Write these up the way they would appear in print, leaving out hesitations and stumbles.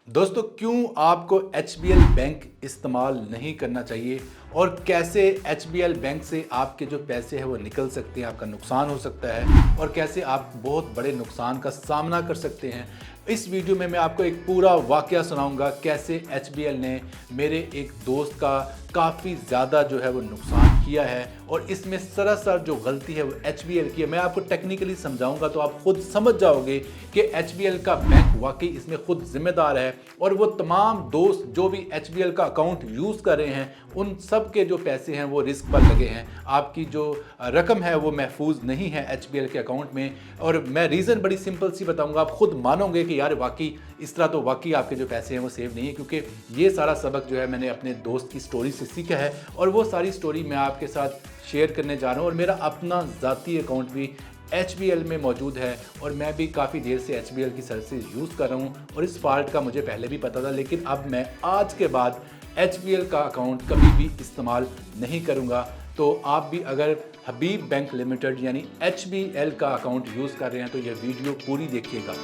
दोस्तों क्यों आपको HBL बैंक इस्तेमाल नहीं करना चाहिए और कैसे HBL बैंक से आपके जो पैसे हैं वो निकल सकते हैं, आपका नुकसान हो सकता है और कैसे आप बहुत बड़े नुकसान का सामना कर सकते हैं। इस वीडियो में मैं आपको एक पूरा वाकया सुनाऊंगा कैसे HBL ने मेरे एक दोस्त का काफ़ी ज़्यादा जो है वो नुकसान किया है और इसमें सरासर जो गलती है वो HBL की है। मैं आपको टेक्निकली समझाऊंगा तो आप खुद समझ जाओगे कि HBL का बैंक वाकई इसमें खुद जिम्मेदार है और वो तमाम दोस्त जो भी HBL का अकाउंट यूज़ कर रहे हैं उन सब के जो पैसे हैं वो रिस्क पर लगे हैं। आपकी जो रकम है वो महफूज नहीं है HBL के अकाउंट में। और मैं रीज़न बड़ी सिंपल सी बताऊंगा, आप खुद मानोगे कि यार वाकई इस तरह तो वाकई आपके जो पैसे हैं वो सेव नहीं है, क्योंकि ये सारा सबक जो है मैंने अपने दोस्त की स्टोरी से सीखा है और वो सारी स्टोरी मैं आपके साथ शेयर करने जा रहा हूँ। और मेरा अपना ज़ाती अकाउंट भी HBL में मौजूद है और मैं भी काफ़ी देर से HBL की सर्विसेज यूज़ कर रहा हूँ और इस फॉल्ट का मुझे पहले भी पता था, लेकिन अब मैं आज के बाद HBL का अकाउंट कभी भी इस्तेमाल नहीं करूँगा। तो आप भी अगर हबीब बैंक लिमिटेड यानी HBL का अकाउंट यूज़ कर रहे हैं तो यह वीडियो पूरी देखिएगा।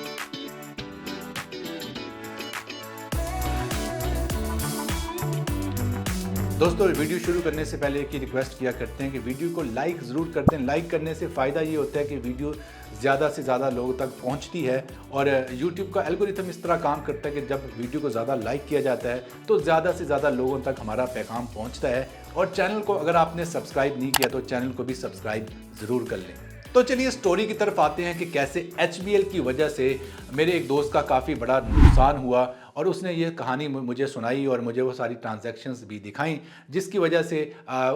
दोस्तों वीडियो शुरू करने से पहले एक ही रिक्वेस्ट किया करते हैं कि वीडियो को लाइक ज़रूर करते हैं। लाइक करने से फ़ायदा ये होता है कि वीडियो ज़्यादा से ज़्यादा लोगों तक पहुंचती है और YouTube का एल्गोरिथम इस तरह काम करता है कि जब वीडियो को ज़्यादा लाइक किया जाता है तो ज़्यादा से ज़्यादा लोगों तक हमारा पैगाम पहुंचता है। और चैनल को अगर आपने सब्सक्राइब नहीं किया तो चैनल को भी सब्सक्राइब ज़रूर कर लें। तो चलिए स्टोरी की तरफ आते हैं कि कैसे HBL की वजह से मेरे एक दोस्त का काफ़ी बड़ा नुकसान हुआ और उसने ये कहानी मुझे सुनाई और मुझे वो सारी ट्रांजैक्शंस भी दिखाई जिसकी वजह से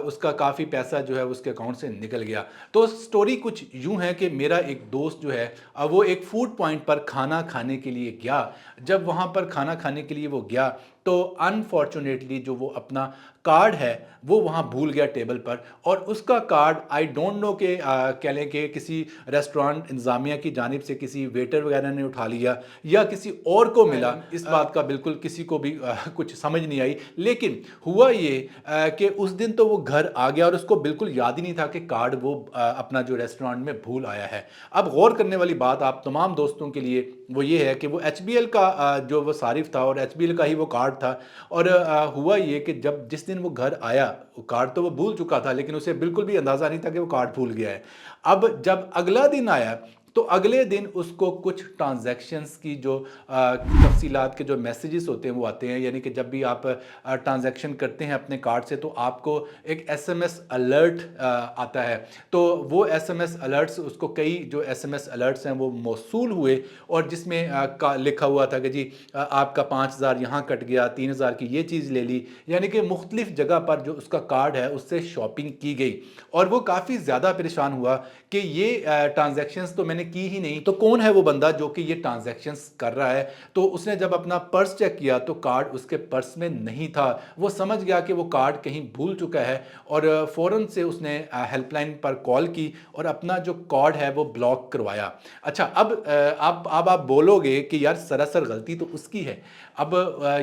उसका काफ़ी पैसा जो है उसके अकाउंट से निकल गया। तो स्टोरी कुछ यूँ है कि मेरा एक दोस्त जो है वो एक फूड पॉइंट पर खाना खाने के लिए गया। जब वहाँ पर खाना खाने के लिए वो गया तो अनफॉर्चुनेटली जो वो अपना कार्ड है वो वहाँ भूल गया टेबल पर और उसका कार्ड आई डोंट नो के कह लें कि किसी रेस्टोरेंट इंतज़ामिया की जानिब से किसी वेटर वगैरह ने उठा लिया या किसी और को मिला। इस बात का बिल्कुल किसी को भी कुछ समझ नहीं आई, लेकिन हुआ ये कि उस दिन तो वो घर आ गया और उसको बिल्कुल याद ही नहीं था कि कार्ड वो अपना जो रेस्टोरेंट में भूल आया है। अब गौर करने वाली बात आप तमाम दोस्तों के लिए वो ये है कि वो HBL का जो वो सारिफ था और HBL का ही वो कार्ड था और हुआ ये कि जब जिस दिन वो घर आया कार्ड तो वो भूल चुका था, लेकिन उसे बिल्कुल भी अंदाज़ा नहीं था कि वो कार्ड भूल गया है। अब जब अगला दिन आया तो अगले दिन उसको कुछ ट्रांजैक्शंस की जो तफसीलात के जो मैसेजेस होते हैं वो आते हैं, यानी कि जब भी आप ट्रांजैक्शन करते हैं अपने कार्ड से तो आपको एक SMS अलर्ट आता है। तो वो SMS अलर्ट्स उसको कई जो SMS अलर्ट्स हैं वो मौसूल हुए और जिसमें लिखा हुआ था कि जी आपका 5,000 यहाँ कट गया, 3,000 की ये चीज़ ले ली, यानी कि मुख्तलिफ जगह पर जो उसका कार्ड है उससे शॉपिंग की गई और वो काफ़ी ज़्यादा परेशान हुआ कि ये ट्रांजैक्शंस तो मैंने की ही नहीं, तो कौन है वो बंदा जो कि ये ट्रांजैक्शंस कर रहा है। तो उसने जब अपना पर्स चेक किया तो कार्ड उसके पर्स में नहीं था। वो समझ गया कि वो कार्ड कहीं भूल चुका है और फ़ौरन से उसने हेल्पलाइन पर कॉल की और अपना जो कार्ड है वो ब्लॉक करवाया। अच्छा, अब आप बोलोगे कि यार सरासर गलती तो उसकी है। अब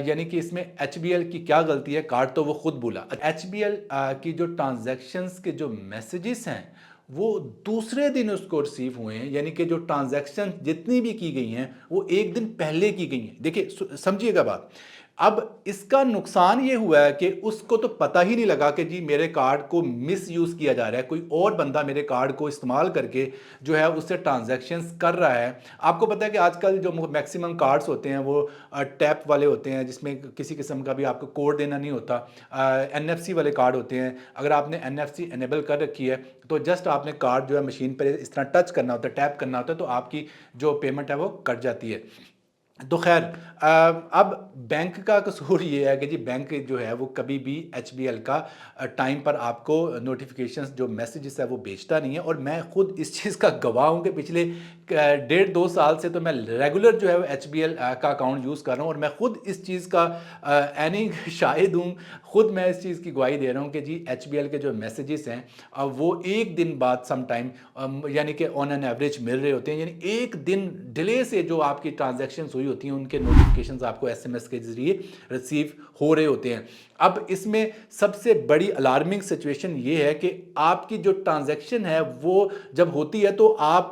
यानी कि इसमें HBL की क्या गलती है, कार्ड तो वो खुद भूला। HBL की जो ट्रांजैक्शंस के जो मैसेजेस हैं वो दूसरे दिन उसको रिसीव हुए हैं, यानी कि जो ट्रांजैक्शन जितनी भी की गई हैं वो एक दिन पहले की गई हैं। देखिए समझिएगा बात। अब इसका नुकसान ये हुआ है कि उसको तो पता ही नहीं लगा कि जी मेरे कार्ड को मिस यूज़ किया जा रहा है, कोई और बंदा मेरे कार्ड को इस्तेमाल करके जो है उससे ट्रांजैक्शंस कर रहा है। आपको पता है कि आजकल जो मैक्सिमम कार्ड्स होते हैं वो टैप वाले होते हैं जिसमें किसी किस्म का भी आपको कोड देना नहीं होता। NFC वाले कार्ड होते हैं। अगर आपने NFC इनेबल कर रखी है तो जस्ट आपने कार्ड जो है मशीन पर इस तरह टच करना होता है, टैप करना होता है, तो आपकी जो पेमेंट है वो कट जाती है। तो खैर अब बैंक का कसूर ये है कि जी बैंक जो है वो कभी भी HBL का टाइम पर आपको नोटिफिकेशंस जो मैसेजेस है वो भेजता नहीं है। और मैं खुद इस चीज़ का गवाह हूँ कि पिछले 1.5-2 साल से तो मैं रेगुलर जो है वो HBL का अकाउंट यूज़ कर रहा हूँ और मैं खुद इस चीज़ का एनी शाहिद हूँ। खुद मैं इस चीज़ की गवाही दे रहा हूँ कि जी HBL के जो मैसेजेस हैं वो एक दिन बाद सम टाइम यानी कि ऑन एन एवरेज मिल रहे होते हैं, यानी एक दिन डिले से जो आपकी ट्रांजैक्शंस हुई होती हैं उनके नोटिफिकेशंस आपको SMS के ज़रिए रिसीव हो रहे होते हैं। अब इसमें सबसे बड़ी अलार्मिंग सिचुएशन ये है कि आपकी जो ट्रांजैक्शन है वो जब होती है तो आप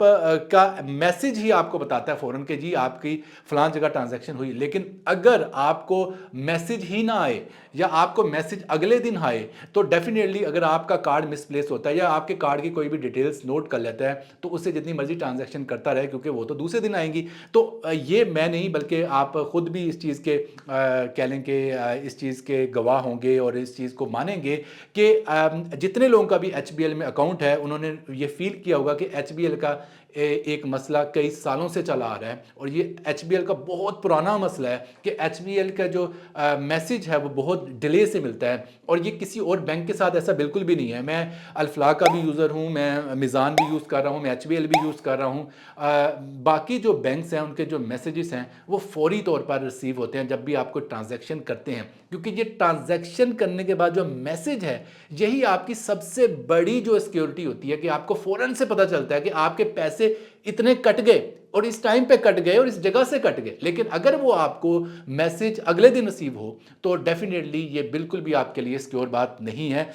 का मैसेज ही आपको बताता है फ़ौरन कि जी आपकी फ़लाँ जगह ट्रांजैक्शन हुई। लेकिन अगर आपको मैसेज ही ना आए या आपको मैसेज अगले दिन आए, तो डेफ़िनेटली अगर आपका कार्ड मिसप्लेस होता है या आपके कार्ड की कोई भी डिटेल्स नोट कर लेता है, तो उससे जितनी मर्ज़ी ट्रांजैक्शन करता रहे, क्योंकि वो तो दूसरे दिन आएँगी। तो ये मैं नहीं, बल्कि आप खुद भी इस चीज़ के कह लें कि इस चीज़ के गवाह होंगे और इस चीज़ को मानेंगे कि जितने लोगों का भी एचबीएल में अकाउंट है, उन्होंने ये फ़ील किया होगा कि एचबीएल का एक मसला कई सालों से चला आ रहा है और ये एचबीएल का बहुत पुराना मसला है कि एचबीएल का जो मैसेज है वो बहुत डिले से मिलता है, और ये किसी और बैंक के साथ ऐसा बिल्कुल भी नहीं है। मैं अल्फला का भी यूज़र हूँ, मैं मिज़ान भी यूज़ कर रहा हूँ, मैं एचबीएल भी यूज़ कर रहा हूँ। बाकी जो बैंक्स हैं उनके जो मैसेजेस हैं वो फौरी तौर पर रिसीव होते हैं जब भी आपको ट्रांजैक्शन करते हैं, क्योंकि ये ट्रांजैक्शन करने के बाद जो मैसेज है, यही आपकी सबसे बड़ी जो सिक्योरिटी होती है कि आपको फ़ौरन से पता चलता है कि आपके पैसे इतने कट गए और इस टाइम पे कट गए और इस जगह से कट गए। लेकिन अगर वो आपको मैसेज अगले दिन रिसीव हो, तो डेफिनेटली ये बिल्कुल भी आपके लिए सिक्योर बात नहीं है।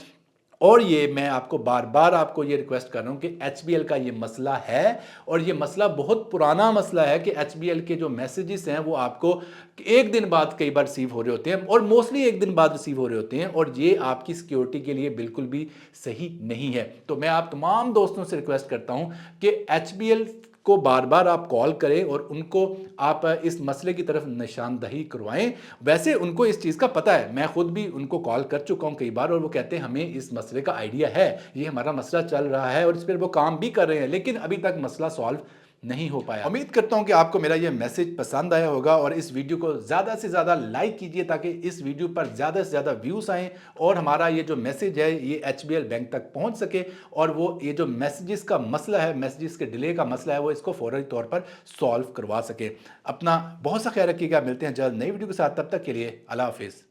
और ये मैं आपको बार बार आपको ये रिक्वेस्ट कर रहा हूँ कि एचबीएल का ये मसला है, और ये मसला बहुत पुराना मसला है कि एचबीएल के जो मैसेजेस हैं वो आपको एक दिन बाद कई बार रिसीव हो रहे होते हैं, और मोस्टली एक दिन बाद रिसीव हो रहे होते हैं, और ये आपकी सिक्योरिटी के लिए बिल्कुल भी सही नहीं है। तो मैं आप तमाम दोस्तों से रिक्वेस्ट करता हूँ कि एचबीएल को बार बार आप कॉल करें और उनको आप इस मसले की तरफ निशानदही करवाएं। वैसे उनको इस चीज़ का पता है, मैं खुद भी उनको कॉल कर चुका हूं कई बार, और वो कहते हैं हमें इस मसले का आइडिया है, ये हमारा मसला चल रहा है और इस पर वो काम भी कर रहे हैं, लेकिन अभी तक मसला सॉल्व नहीं हो पाया। उम्मीद करता हूं कि आपको मेरा ये मैसेज पसंद आया होगा, और इस वीडियो को ज़्यादा से ज़्यादा लाइक कीजिए ताकि इस वीडियो पर ज़्यादा से ज़्यादा व्यूज़ आएँ और हमारा ये जो मैसेज है ये एचबीएल बैंक तक पहुंच सके, और वो ये जो मैसेजेस का मसला है, मैसेजेस के डिले का मसला है, वो इसको फ़ौरी तौर पर सॉल्व करवा सके। अपना बहुत सा ख्याल रखिएगा, मिलते हैं जल्द नई वीडियो के साथ, तब तक के लिए अल्लाह हाफिज़।